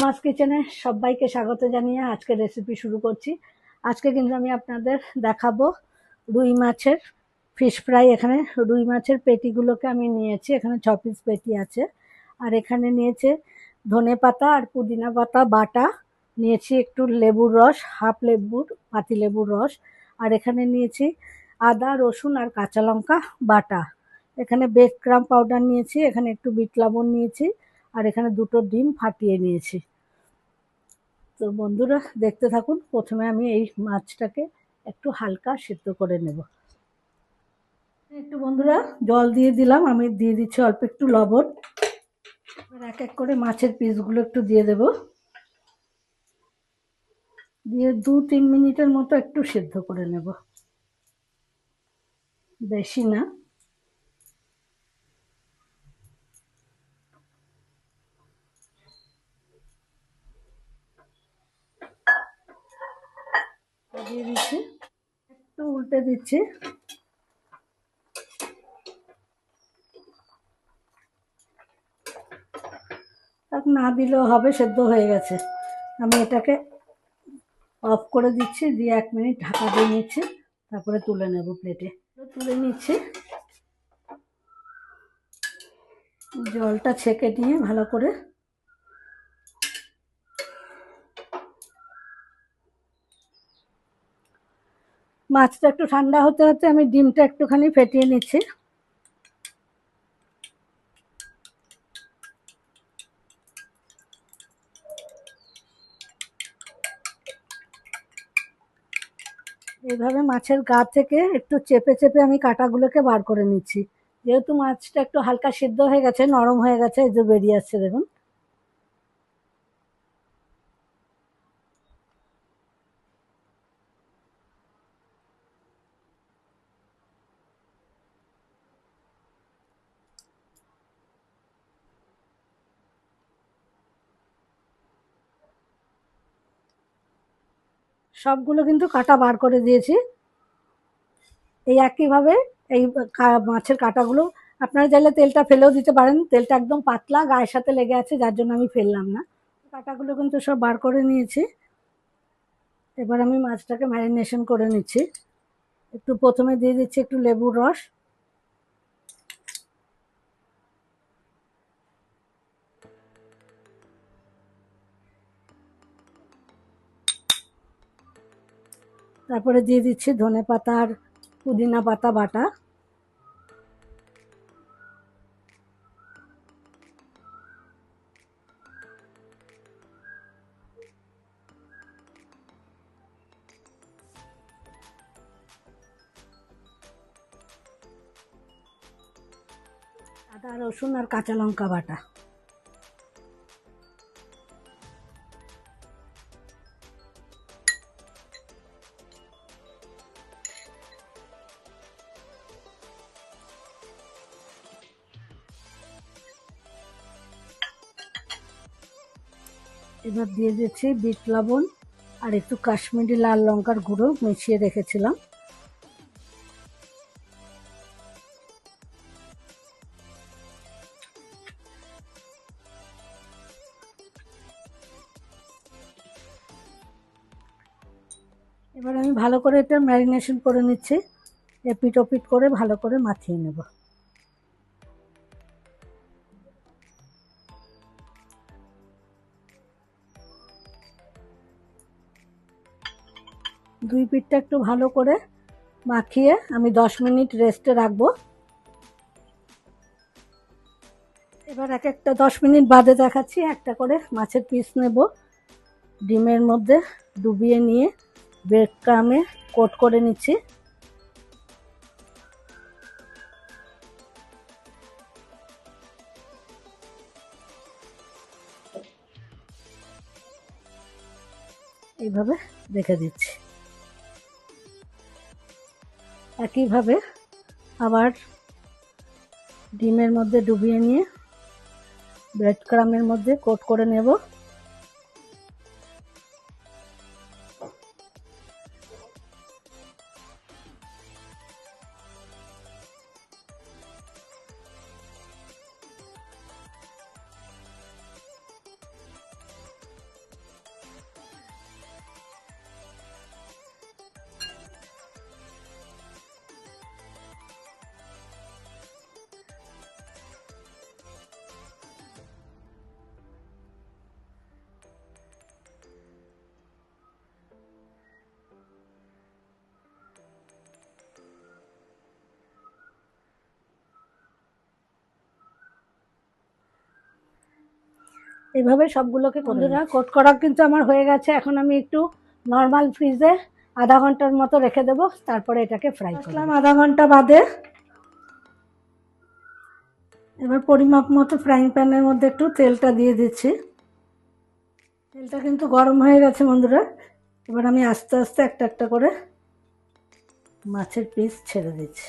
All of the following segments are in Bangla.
মাছ কিচেনে সবাইকে স্বাগত জানিয়ে আজকে রেসিপি শুরু করছি। আজকে কিন্তু আমি আপনাদের দেখাবো রুই মাছের ফিশ ফ্রাই। এখানে রুই মাছের পেটিগুলোকে আমি নিয়েছি, এখানে 6 পিস পেটি আছে। আর এখানে নিয়েছে ধনে পাতা আর পুদিনা পাতা বাটা, নিয়েছি একটু লেবুর রস, হাফ লেবুর পাতি লেবুর রস, আর এখানে নিয়েছি আদা রসুন আর কাঁচা লঙ্কা বাটা। এখানে ব্রেড ক্রাম্ব পাউডার নিয়েছি, এখানে একটু বিট লবণ নিয়েছি, আর এখানে 2টো ডিম ফাটিয়ে নিয়েছি। তো বন্ধুরা দেখতে থাকুন। প্রথমে আমি এই মাছটাকে একটু হালকা সিদ্ধ করে নেব। একটু বন্ধুরা জল দিয়ে দিলাম, আমি দিয়ে দিচ্ছি অল্প একটু লবণ। এবার এক এক করে মাছের পিসগুলো একটু দিয়ে দেব, দিয়ে 2-3 মিনিটের মতো একটু সিদ্ধ করে নেব, বেশি না। দিয়ে দিচ্ছি, একটু উল্টে দিচ্ছি। না দিলেও হবে, সেদ্ধ হয়ে গেছে। আমি এটাকে অফ করে দিচ্ছি, দিয়ে 1 মিনিট ঢাকা দিয়ে নিচ্ছি, তারপরে তুলে নেব প্লেটে। তুলে নিচ্ছি, জলটা ছেঁকে নিয়ে ভালো করে। মাছটা একটু ঠান্ডা হতে হতে আমি ডিমটা একটুখানি ফেটিয়ে নিচ্ছি। এইভাবে মাছের গা থেকে একটু চেপে চেপে আমি কাঁটাগুলোকে বার করে নিচ্ছি। যেহেতু মাছটা একটু হালকা সিদ্ধ হয়ে গেছে, নরম হয়ে গেছে, এই যে বেরিয়ে আসছে দেখুন। সবগুলো কিন্তু কাটা বার করে দিয়েছি। এই একইভাবে এই মাছের কাঁটাগুলো আপনারা চাইলে তেলটা ফেলেও দিতে পারেন, তেলটা একদম পাতলা গায়ের সাথে লেগে আছে, যার জন্য আমি ফেললাম না। কাঁটাগুলো কিন্তু সব বার করে নিয়েছি। এবার আমি মাছটাকে ম্যারিনেশন করে নিচ্ছি। একটু প্রথমে দিয়ে দিচ্ছি একটু লেবুর রস, তারপরে দিয়ে দিচ্ছি ধনে পাতা আর পুদিনা পাতা বাটা, আদা রসুন আর কাঁচা লঙ্কা বাটা। এবার দিয়ে দিচ্ছি বিট লবণ আর একটু কাশ্মীরি লাল লঙ্কার গুঁড়ো মিশিয়ে রেখেছিলাম। এবার আমি ভালো করে এটা ম্যারিনেশন করে নিচ্ছি, এপিট ওপিট করে ভালো করে মাখিয়ে নেব। দুই পিঠটা একটু ভালো করে মাখিয়ে আমি 10 মিনিট রেস্টে রাখবো। এবার এক একটা 10 মিনিট বাদে দেখাচ্ছি। একটা করে মাছের পিস নেব, ডিমের মধ্যে ডুবিয়ে নিয়ে ব্রেড ক্রাম্বে কোট করে নিচ্ছি। এইভাবে রেখে দিচ্ছি। একইভাবে আবার ডিমের মধ্যে ডুবিয়ে নিয়ে ব্রেড ক্রাম্বের মধ্যে কোট করে নেব। এইভাবে সবগুলোকে বন্ধুরা কোট করা কিন্তু আমার হয়ে গেছে। এখন আমি একটু নর্মাল ফ্রিজে আধা ঘন্টার মতো রেখে দেবো, তারপরে এটাকে ফ্রাই করলাম। আধা ঘন্টা বাদে এবার পরিমাপ মতো ফ্রাইং প্যানের মধ্যে একটু তেলটা দিয়ে দিচ্ছি। তেলটা কিন্তু গরম হয়ে গেছে বন্ধুরা। এবার আমি আস্তে আস্তে একটা একটা করে মাছের পিস ছেড়ে দিচ্ছি।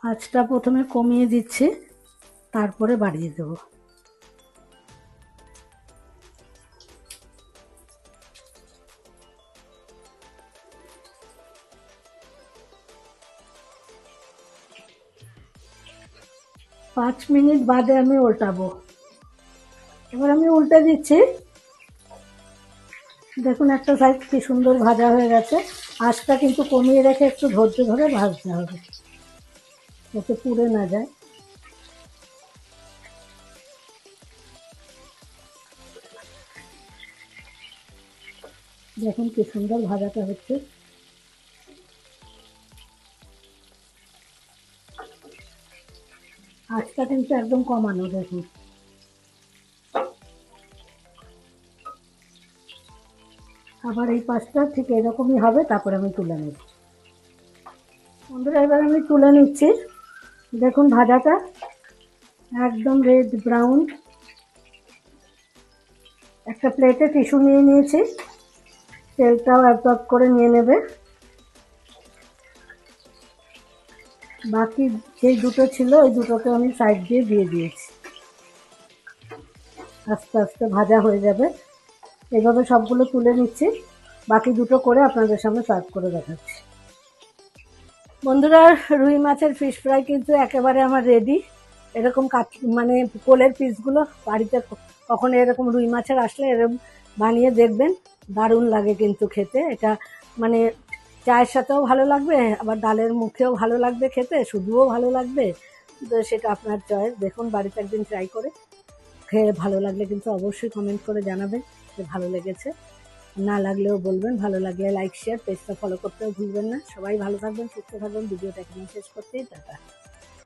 আঁচটা প্রথমে কমিয়ে দিচ্ছি, তারপরে বাড়িয়ে দেবো। পাঁচ মিনিট বাদে আমি উল্টাবো। এবার আমি উল্টে দিচ্ছি। দেখুন একটা সাইড কি সুন্দর ভাজা হয়ে গেছে। আঁচটা কিন্তু কমিয়ে রেখে একটু ধৈর্য ধরে ভাজতে হবে, যাতে পুড়ে না যায়। দেখুন কি সুন্দর ভাজাটা হচ্ছে। আঁচটা কিন্তু একদম কমানো। দেখুন আবার এই পাশটা ঠিক এরকমই হবে, তারপরে আমি তুলে নেব। বন্ধুরা এবার আমি তুলে নিচ্ছি। দেখুন ভাজাটা একদম রেড ব্রাউন। একটা প্লেটে টিস্যু নিয়ে নিয়েছি, তেলটাও অ্যাবজর্ব করে নিয়ে নেবে। বাকি যেই দুটো ছিল ওই দুটোকে আমি সাইড দিয়ে দিয়েছি। আস্তে আস্তে ভাজা হয়ে যাবে। এইভাবে সবগুলো তুলে নিচ্ছি, বাকি দুটো করে আপনাদের সামনে সার্ভ করে দেখাচ্ছি। বন্ধুরা রুই মাছের ফিশ ফ্রাই কিন্তু একেবারে আমার রেডি। এরকম মানে কোলের পিসগুলো বাড়িতে কখনো এরকম রুই মাছের আসলে এরকম বানিয়ে দেখবেন, দারুণ লাগে কিন্তু খেতে। এটা মানে চায়ের সাথেও ভালো লাগবে, আবার ডালের মুখেও ভালো লাগবে খেতে, শুধুও ভালো লাগবে। তো সেটা আপনার চয়েস। দেখুন বাড়িতে একদিন ট্রাই করে খেয়ে ভালো লাগলে কিন্তু অবশ্যই কমেন্ট করে জানাবেন যে ভালো লেগেছে। না লাগলেও বলবেন। ভালো লাগলে লাইক শেয়ার, পেজটা ফলো করতেও ভুলবেন না। সবাই ভালো থাকবেন, সুস্থ থাকবেন। ভিডিওটা এখানে শেষ করতেই টাটা।